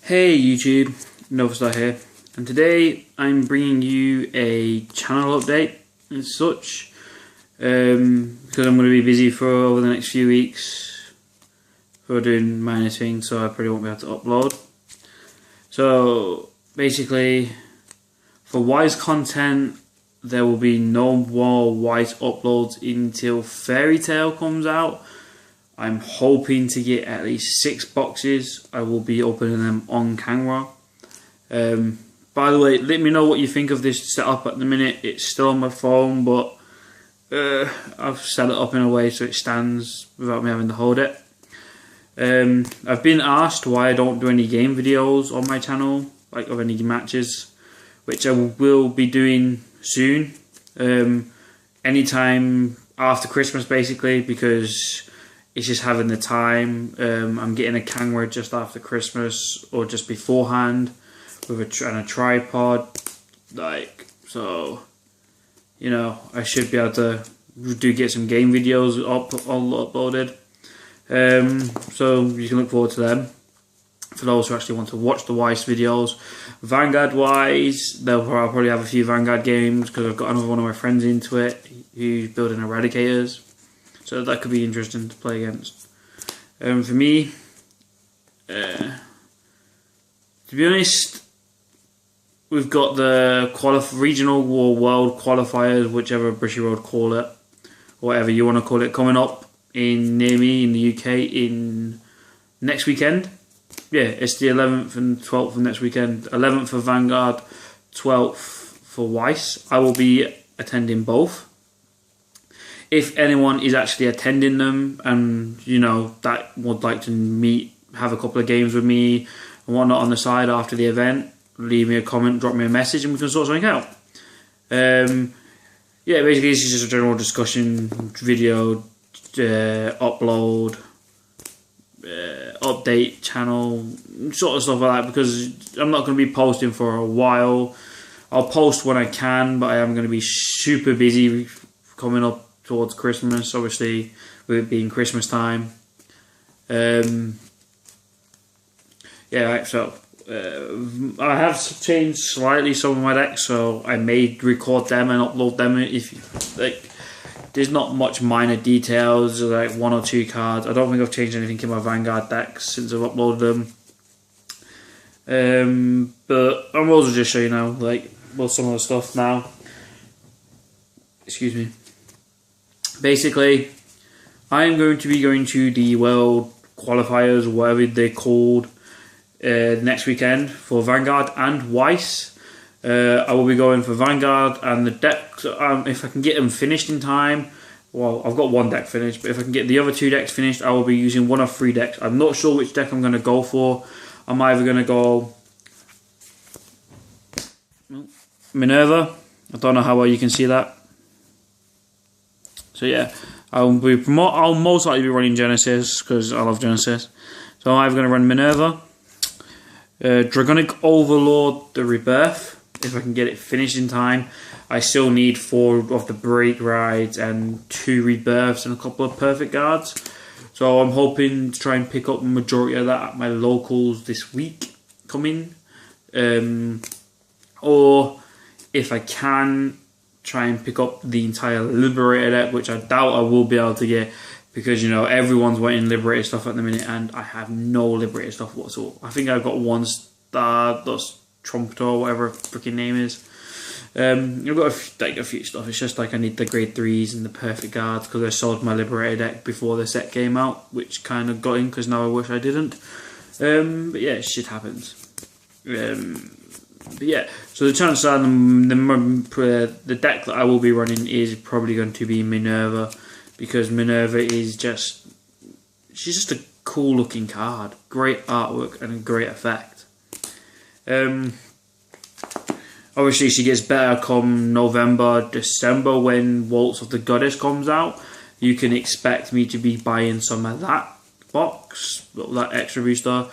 Hey YouTube, Novastar here, and today I'm bringing you a channel update and such, because I'm going to be busy for over the next few weeks for doing my Animating, so I probably won't be able to upload. So basically, for Wise content, there will be no more Wise uploads until Fairy Tail comes out. I'm hoping to get at least 6 boxes. I will be opening them on camera. By the way, let me know what you think of this setup at the minute. It's still on my phone, but I've set it up in a way so it stands without me having to hold it. I've been asked why I don't do any game videos on my channel, like of any matches, which I will be doing soon. Anytime after Christmas, basically, because it's just having the time. I'm getting a camera just after Christmas or just beforehand with a tripod, so you know, I should be able to get some game videos uploaded. So you can look forward to them for those who actually want to watch the Wise videos. Vanguard wise, I'll probably have a few Vanguard games because I've got another one of my friends into it who's building Eradicators. So that could be interesting to play against. For me, to be honest, we've got the regional or world qualifiers, whichever British Road call it, whatever you want to call it, coming up near me in the UK in next weekend. Yeah, it's the 11th and 12th of next weekend. 11th for Vanguard, 12th for Weiss. I will be attending both. If anyone is actually attending them and, you know, that would like to have a couple of games with me and whatnot on the side after the event, leave me a comment, drop me a message, and we can sort something out. Yeah, basically this is just a general discussion, video, upload, update channel, sort of stuff like that, because I'm not going to be posting for a while. I'll post when I can, but I am going to be super busy coming up towards Christmas, obviously, with it being Christmas time. Yeah, right, so I have changed slightly some of my decks, so I may record them and upload them. There's not much minor details, like 1 or 2 cards. I don't think I've changed anything in my Vanguard decks since I've uploaded them. But I will also just show you now, some of the stuff now. Excuse me. Basically, I am going to be going to the World Qualifiers, whatever they're called, next weekend for Vanguard and Weiss. I will be going for Vanguard, and the decks, if I can get them finished in time, well, I've got 1 deck finished, but if I can get the other 2 decks finished, I will be using one of 3 decks. I'm not sure which deck I'm going to go for. I'm either going to go Minerva. I don't know how well you can see that. So yeah, I'll most likely be running Genesis because I love Genesis. So I'm either going to run Minerva, Dragonic Overlord, the Rebirth, if I can get it finished in time. I still need 4 of the Break Rides and 2 Rebirths and a couple of Perfect Guards. So I'm hoping to try and pick up the majority of that at my locals this week coming. Or if I can, try and pick up the entire Liberator deck, which I doubt I will be able to get, because, you know, everyone's wanting Liberator stuff at the minute and I have no Liberator stuff whatsoever. I think I've got 1 Stardust Trumpeter or whatever her freaking name is. I've got a few stuff. It's just like I need the grade 3s and the Perfect Guards because I sold my Liberator deck before the set came out, which kind of got in because now I wish I didn't. But yeah, shit happens. But yeah, so the chances are the deck that I will be running is probably going to be Minerva, because Minerva is she's just a cool looking card, great artwork and a great effect. Obviously she gets better come November, December when Waltz of the Goddess comes out. You can expect me to be buying some of that box, that extra booster.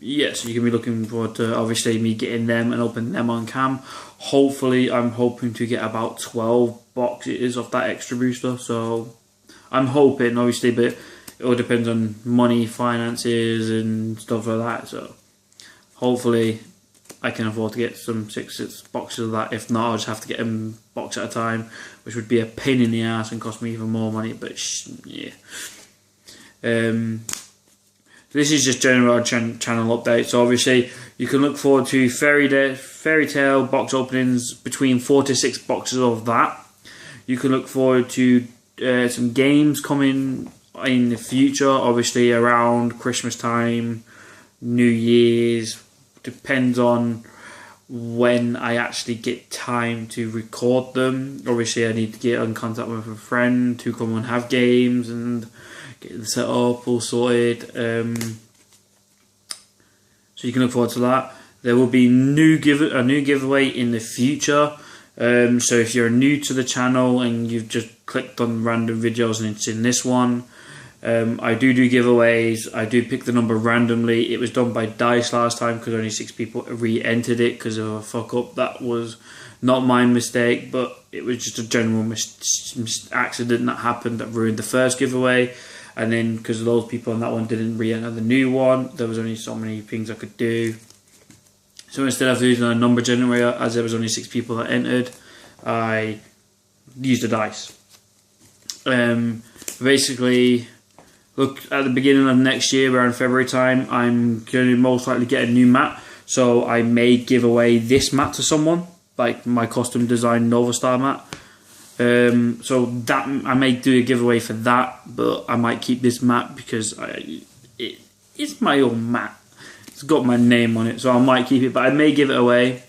Yeah, so you can be looking forward to obviously me getting them and opening them on cam. Hopefully, I'm hoping to get about 12 boxes of that extra booster. So I'm hoping, obviously, but all depends on money, finances, and stuff like that. So hopefully I can afford to get some six boxes of that. If not, I'll just have to get them box at a time, which would be a pain in the ass and cost me even more money. But yeah. This is just general channel update. So obviously you can look forward to Fairy Tail box openings, between 4 to 6 boxes of that. You can look forward to some games coming in the future, obviously around Christmas time, New Year's. Depends on when I actually get time to record them. Obviously I need to get in contact with a friend to come and have games and get them set up, all sorted. So you can look forward to that. There will be a new giveaway in the future. So if you're new to the channel and you've just clicked on random videos and it's in this one, I do giveaways. I do pick the number randomly. It was done by dice last time because only 6 people re-entered it because of a fuck up. That was not my mistake, but it was just a general accident that happened that ruined the first giveaway. And then because those people on that one didn't re-enter the new one, there was only so many things I could do. So instead of using a number generator, as there was only 6 people that entered, I used a dice. Basically, look, at the beginning of next year, around February time, I'm going to most likely get a new mat. So I may give away this mat to someone, like my custom designed Nova Star mat. So that I may do a giveaway for that, but I might keep this mat because it's my own mat. It's got my name on it, so I might keep it, but I may give it away.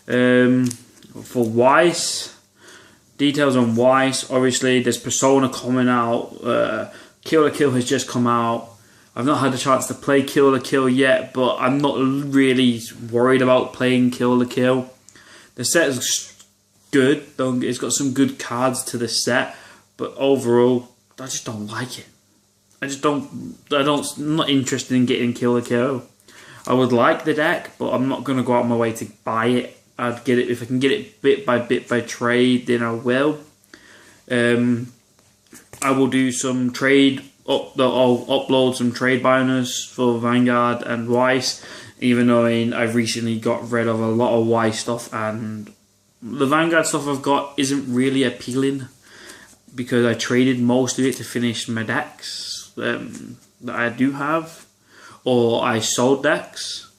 For Weiss, details on Weiss, obviously there's Persona coming out. Kill la Kill has just come out. I've not had a chance to play Kill la Kill yet, but I'm not really worried about playing Kill la Kill. The set is good. It's got some good cards to the set, but overall, I just don't like it. I'm not interested in getting Kill la Kill. I would like the deck, but I'm not going to go out of my way to buy it. I'd get it if I can get it bit by trade, then I will. I will do some trade. I'll upload some trade binders for Vanguard and Weiss, even though I've recently got rid of a lot of Weiss stuff, and the Vanguard stuff I've got isn't really appealing because I traded most of it to finish my decks that I do have, or I sold decks.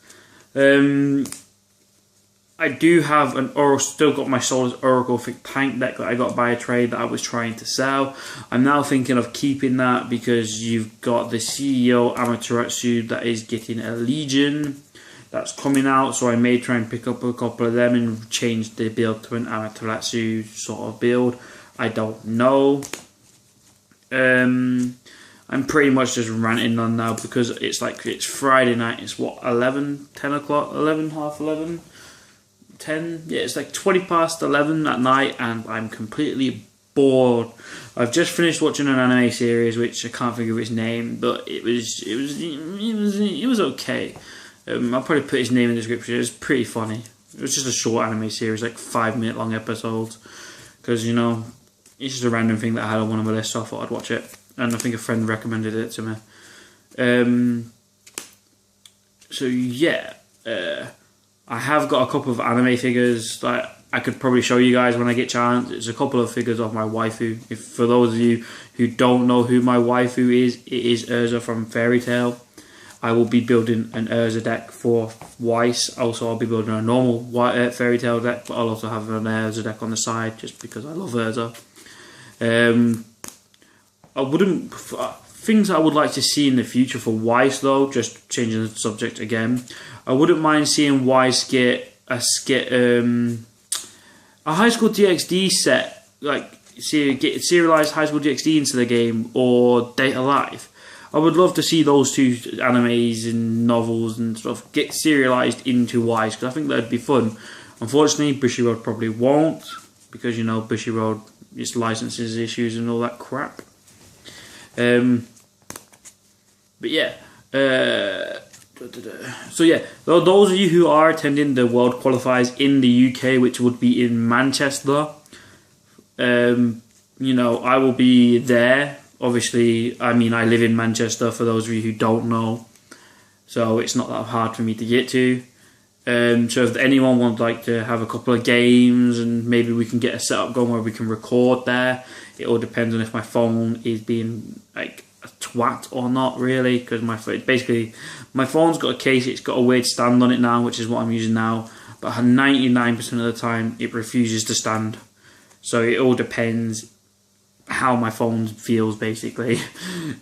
I do have still got my Soulless Oracle tank deck that I got by a trade that I was trying to sell. I'm now thinking of keeping that because you've got the CEO Amaterasu that is getting a Legion that's coming out, so I may try and pick up a couple of them and change the build to an Amaterasu sort of build. I don't know. I'm pretty much just ranting on now because it's Friday night. It's what, 11, 10 o'clock, 11, half 11, 10. Yeah, it's like 20 past 11 at night, and I'm completely bored. I've just finished watching an anime series which I can't think of its name, but it was okay. I'll probably put his name in the description. It was pretty funny. It was just a short anime series, like 5-minute long episodes, because it's just a random thing that I had on one of my lists, so I thought I'd watch it. And I think a friend recommended it to me. So yeah, I have got a couple of anime figures that I could probably show you guys when I get a chance. It's a couple of figures of my waifu. For those of you who don't know who my waifu is, it is Urza from Fairy Tail. I will be building an Urza deck for Weiss. Also, I'll be building a normal Fairy Tail deck, but I'll also have an Urza deck on the side just because I love Urza. Things I would like to see in the future for Weiss, though, just changing the subject again, I wouldn't mind seeing Weiss get a High School DxD set, like get serialized High School DxD into the game, or Data Live. I would love to see those two animes and novels and stuff get serialized into Weiss, because I think that'd be fun. Unfortunately, Bushiroad probably won't, because Bushiroad, its licenses issues and all that crap. But yeah, so yeah, those of you who are attending the World Qualifiers in the UK, which would be in Manchester, I will be there Obviously, I mean, I live in Manchester, for those of you who don't know, so it's not that hard for me to get to. So if anyone would like to have a couple of games, and maybe we can get a setup going where we can record there. It all depends on if my phone is being like a twat or not, really, because my phone's got a case, it's got a weird stand on it now, which is what I'm using now, but 99% of the time it refuses to stand. So it all depends how my phone feels, basically.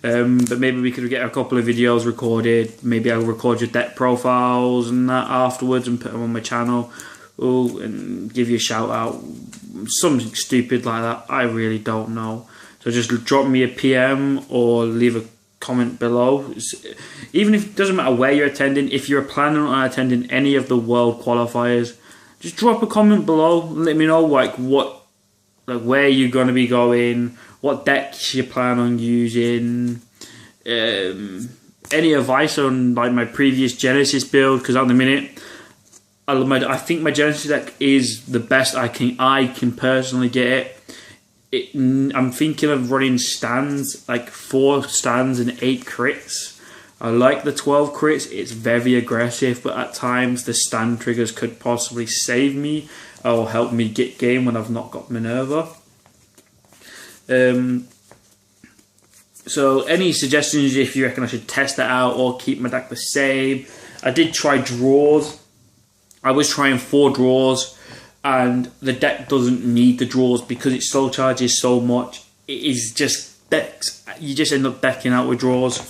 But maybe we could get a couple of videos recorded. Maybe I'll record your deck profiles and that afterwards and put them on my channel. And give you a shout out, something stupid like that. I really don't know. So just drop me a PM or leave a comment below. Even if it doesn't matter where you're attending, if you're planning on attending any of the world qualifiers, just drop a comment below. Let me know where you're going to be going, what decks you plan on using, any advice on like my previous Genesis build, because at the minute I think my Genesis deck is the best I can personally get it. I'm thinking of running stands, like 4 stands and 8 crits. I like the 12 crits, it's very aggressive, but at times the stand triggers could possibly save me or help me get game when I've not got Minerva. So any suggestions if you reckon I should test that out or keep my deck the same? I did try draws. I was trying 4 draws, and the deck doesn't need the draws because it slow charges so much. It is just decks. You just end up decking out with draws.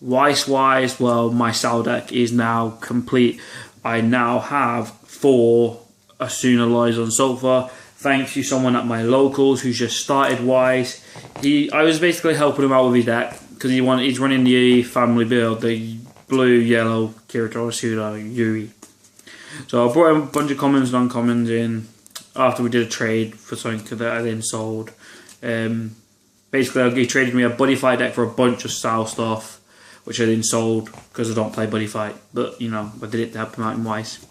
Wise, well, my Sal deck is now complete. I now have 4 Asuna Lies on Sofa, thanks to someone at my locals who's just started Wise. I was basically helping him out with his deck because he's running the family build, the blue, yellow Kirito, Asuna, Yuri. So I brought him a bunch of commons and uncommons in after we did a trade for something that I then sold. Basically, he traded me a Buddy Fight deck for a bunch of style stuff, which I then sold because I don't play Buddy Fight, but you know, I did it to help him out in Wise.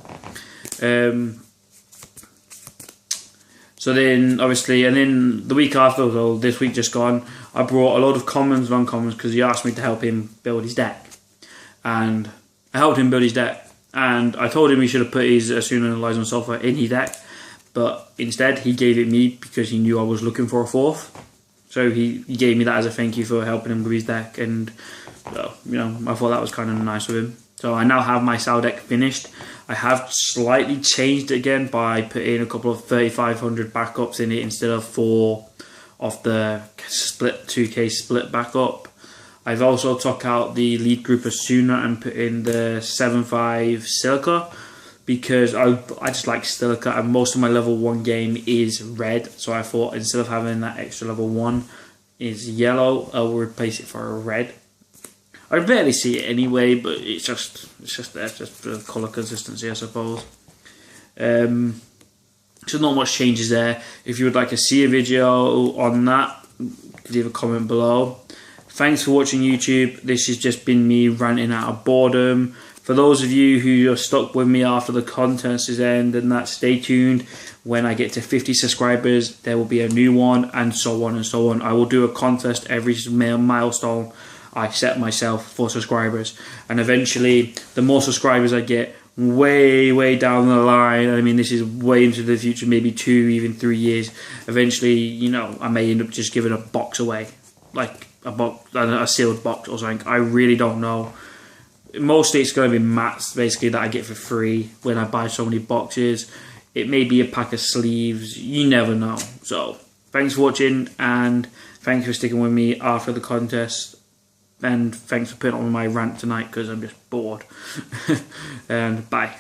So then, obviously, and then the week after, so this week just gone, I brought a lot of commons and uncommons because he asked me to help him build his deck. And I helped him build his deck, and I told him he should have put his Asuna Lies on Sofa in his deck, but instead he gave it me because he knew I was looking for a 4th. So he gave me that as a thank you for helping him with his deck, and you know, I thought that was kind of nice of him. So I now have my Sal deck finished. I have slightly changed it again by putting a couple of 3500 backups in it instead of 4 of the split 2k split backup. I've also took out the lead group Asuna and put in the 7.5 Silica because I just like Silica, and most of my level 1 game is red. So I thought instead of having that extra level 1 is yellow, I will replace it for a red. I barely see it anyway, but it's just there, just for colour consistency, I suppose. So not much changes there. If you would like to see a video on that, leave a comment below. Thanks for watching YouTube. This has just been me ranting out of boredom. For those of you who are stuck with me after the contest is end and that, stay tuned. When I get to 50 subscribers, there will be a new one, and so on and so on. I will do a contest every milestone I set myself for subscribers, and eventually the more subscribers I get, way down the line, I mean this is way into the future, maybe 2, even 3 years, eventually, you know, I may end up just giving a box away, like a sealed box or something. I really don't know. Mostly it's going to be mats basically that I get for free when I buy so many boxes. It may be a pack of sleeves, you never know. So thanks for watching, and thanks for sticking with me after the contest. And thanks for putting on my rant tonight because I'm just bored. And bye.